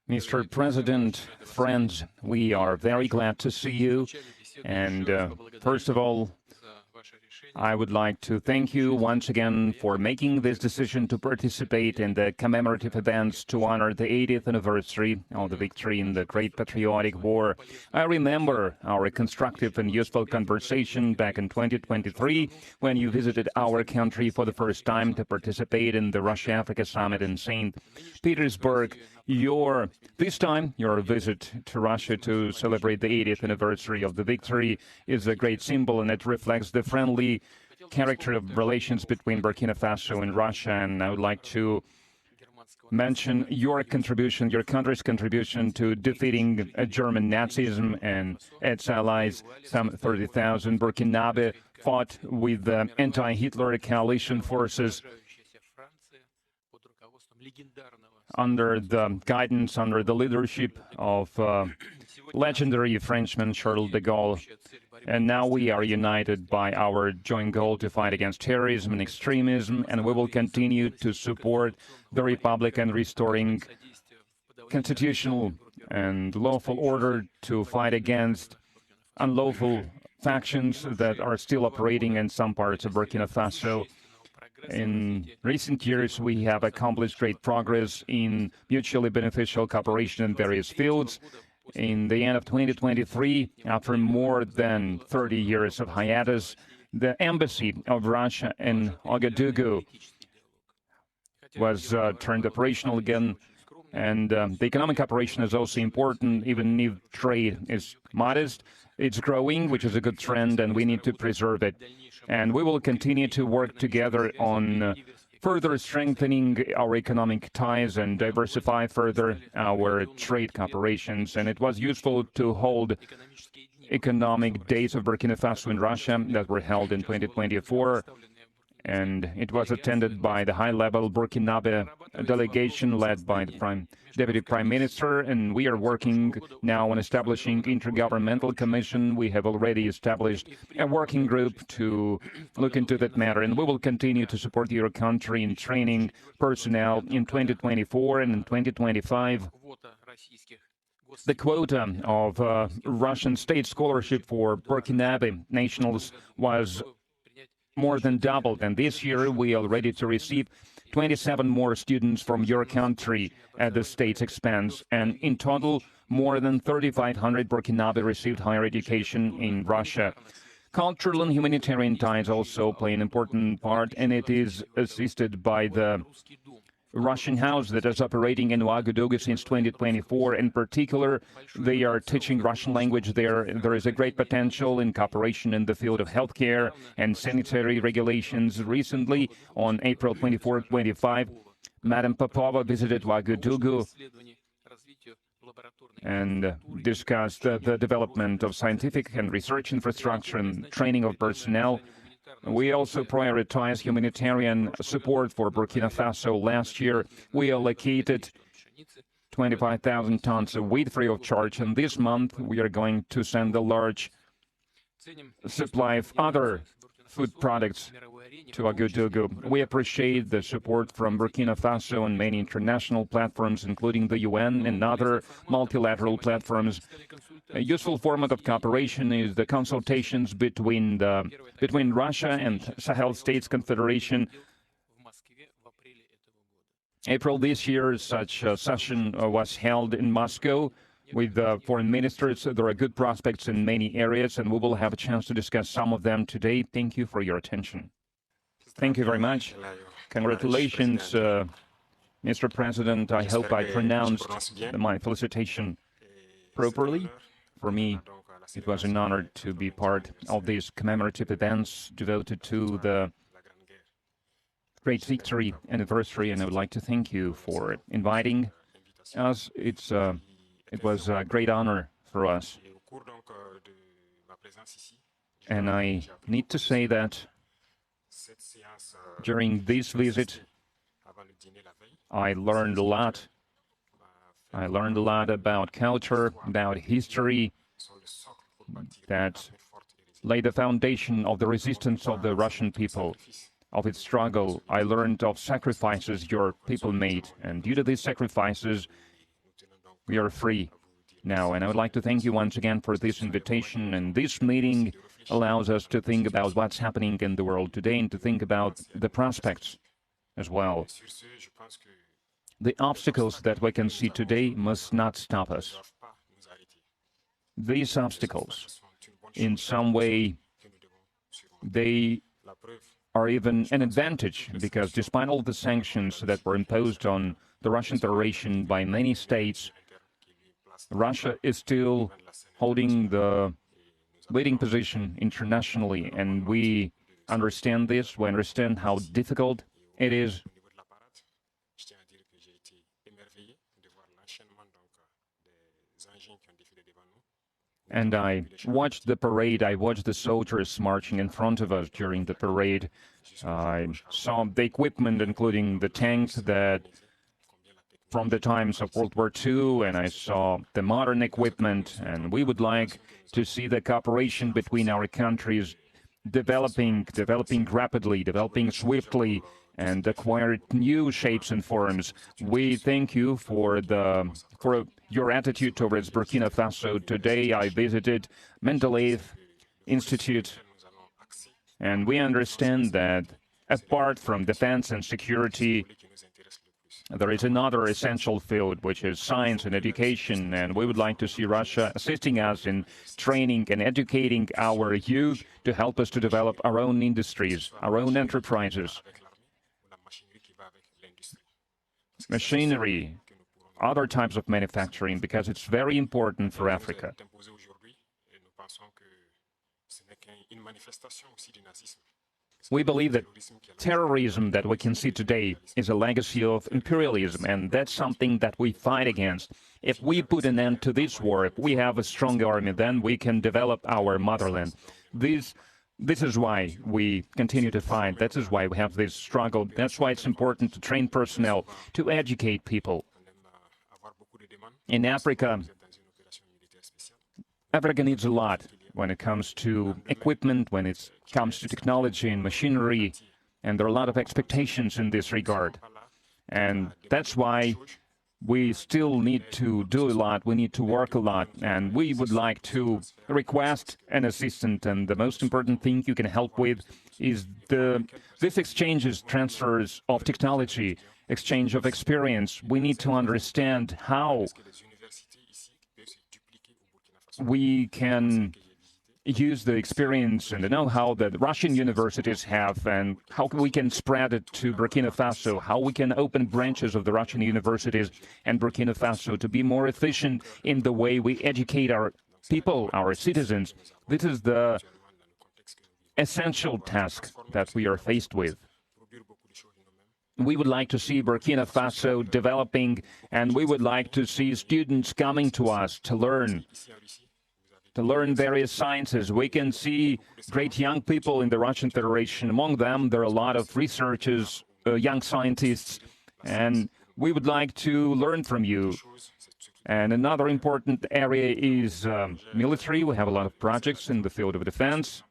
Mr. President, friends, we are very glad to see you. And first of all, I would like to thank you once again for making this decision to participate in the commemorative events to honor the 80th anniversary of the victory in the Great Patriotic War. I remember our constructive and useful conversation back in 2023 when you visited our country for the first time to participate in the Russia-Africa Summit in St. Petersburg. This time, your visit to Russia to celebrate the 80th anniversary of the victory is a great symbol, and it reflects the friendly character of relations between Burkina Faso and Russia. And I would like to mention your contribution, your country's contribution to defeating German Nazism and its allies. Some 30,000 Burkinabe fought with the anti-Hitler coalition forces under the guidance, under the leadership of legendary Frenchman Charles de Gaulle. And now we are united by our joint goal to fight against terrorism and extremism, and we will continue to support the Republic and restoring constitutional and lawful order, to fight against unlawful factions that are still operating in some parts of Burkina Faso. In recent years, we have accomplished great progress in mutually beneficial cooperation in various fields. In the end of 2023, after more than 30 years of hiatus, the embassy of Russia in Ouagadougou was turned operational again. And the economic cooperation is also important, even if trade is modest. It's growing, which is a good trend, and we need to preserve it. And we will continue to work together on further strengthening our economic ties and diversify further our trade cooperations. And it was useful to hold economic days of Burkina Faso in Russia that were held in 2024. And it was attended by the high-level Burkinabe delegation led by the Deputy Prime Minister, and we are working now on establishing intergovernmental commission. We have already established a working group to look into that matter, and we will continue to support your country in training personnel in 2024 and in 2025. The quota of Russian state scholarship for Burkinabe nationals was more than doubled, and this year we are ready to receive 27 more students from your country at the state's expense, and in total more than 3,500 Burkinabe received higher education in Russia. Cultural and humanitarian ties also play an important part, and it is assisted by the Russian house that is operating in Ouagadougou since 2024. In particular, they are teaching Russian language there. There is a great potential in cooperation in the field of healthcare and sanitary regulations. Recently, on April 24-25, Madam Popova visited Ouagadougou and discussed the development of scientific and research infrastructure and training of personnel. We also prioritize humanitarian support for Burkina Faso. Last year, we allocated 25,000 tons of wheat free of charge, and this month we are going to send a large supply of other food products to Ouagadougou. We appreciate the support from Burkina Faso and many international platforms, including the UN and other multilateral platforms. A useful format of cooperation is the consultations between Russia and Sahel States Confederation. April this year, such a session was held in Moscow with foreign ministers. There are good prospects in many areas, and we will have a chance to discuss some of them today. Thank you for your attention. Thank you very much. Congratulations, Mr. President. I hope I pronounced my felicitation properly. For me, It was an honor to be part of these commemorative events devoted to the great victory anniversary, and I would like to thank you for inviting us. It was a great honor for us. And I need to say that during this visit, I learned a lot. I learned a lot about culture, about history, that laid the foundation of the resistance of the Russian people, of its struggle. I learned of sacrifices your people made, and due to these sacrifices, we are free now. And I would like to thank you once again for this invitation, and this meeting allows us to think about what's happening in the world today and to think about the prospects as well. The obstacles that we can see today must not stop us. These obstacles, in some way, they are even an advantage, because despite all the sanctions that were imposed on the Russian Federation by many states, Russia is still holding the leading position internationally, and we understand this. We understand how difficult it is. And I watched the parade, I watched the soldiers marching in front of us during the parade. I saw the equipment, including the tanks that from the times of World War II, and I saw the modern equipment, and we would like to see the cooperation between our countries developing rapidly, developing swiftly, and acquire new shapes and forms. We thank you for your attitude towards Burkina Faso. Today I visited Mendeleev Institute, and we understand that apart from defense and security, there is another essential field, which is science and education, and we would like to see Russia assisting us in training and educating our youth to help us to develop our own industries, our own enterprises, machinery, other types of manufacturing, because it's very important for Africa. We believe that terrorism that we can see today is a legacy of imperialism, and that's something that we fight against. If we put an end to this war, if we have a strong army, then we can develop our motherland. This is why we continue to fight. That is why we have this struggle. That's why it's important to train personnel, to educate people. In Africa, Africa needs a lot when it comes to equipment, when it comes to technology and machinery, and there are a lot of expectations in this regard. And that's why we still need to do a lot, we need to work a lot, and we would like to request an assistant, and the most important thing you can help with is this exchanges, transfers of technology, exchange of experience. We need to understand how we can use the experience and the know-how that Russian universities have, and how we can spread it to Burkina Faso, how we can open branches of the Russian universities and Burkina Faso to be more efficient in the way we educate our people, our citizens. This is the essential task that we are faced with. We would like to see Burkina Faso developing, and we would like to see students coming to us to learn various sciences. We can see great young people in the Russian Federation. Among them, there are a lot of researchers, young scientists, and we would like to learn from you. And another important area is military. We have a lot of projects in the field of defense.